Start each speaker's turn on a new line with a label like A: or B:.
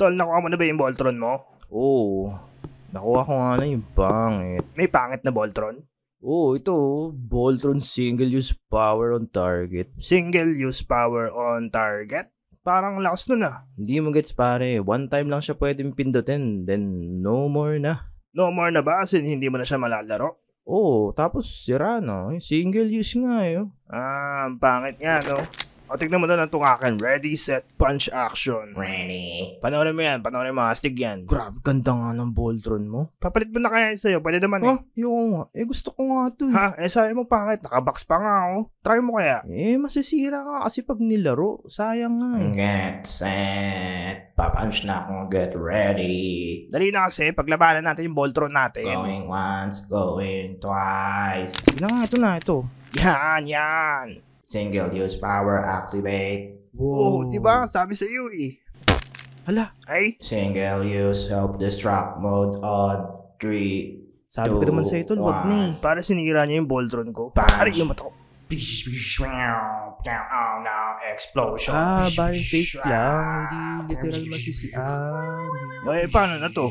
A: Tol, nakuha mo na ba yung Voltron mo?
B: Oo. Nakuha ko nga na yung pangit.
A: May pangit na Voltron?
B: Oo, ito. Voltron single-use power on target.
A: Single-use power on target? Parang lakas nun ah.
B: Hindi mo gets pare. One time lang siya pwedeng pindutin. Then no more na.
A: No more na ba? As in, hindi mo na siya malalaro?
B: Oo, tapos sira na. Single-use nga eh.
A: Pangit nga no? O, tignan mo na ng tungakan. Ready, set, punch, action.
B: Ready.
A: Panoorin mo yan. Panoorin mo. Astig yan.
B: Grabe, ganda nga ng Voltron mo.
A: Papalit mo na kaya sa'yo. Pwede naman eh.
B: Yung nga. Gusto ko nga to eh.
A: Ha? Sabi mo pangit. Nakabox pa nga ako. Try mo kaya.
B: Masisira ka kasi pag nilaro. Sayang nga eh.
C: Get set. Papunch na akong get ready.
A: Dali na kasi. Paglabanan natin yung Voltron natin.
C: Going once, going twice.
B: Sige na nga, ito.
A: Yan.
C: Single use power activate.
A: Wow, diba? Sabi sa iyo eh.
B: Hala.
A: Ay?
C: Single use self-destruct mode on 3,
B: Sabi ko naman sa ito, wag na eh.
A: Para sinira niya yung Voltron ko. Pare yung mata ko.
C: Oh no, explosion.
B: Bali fake lang. Hindi literal masisian.
A: Paano na to?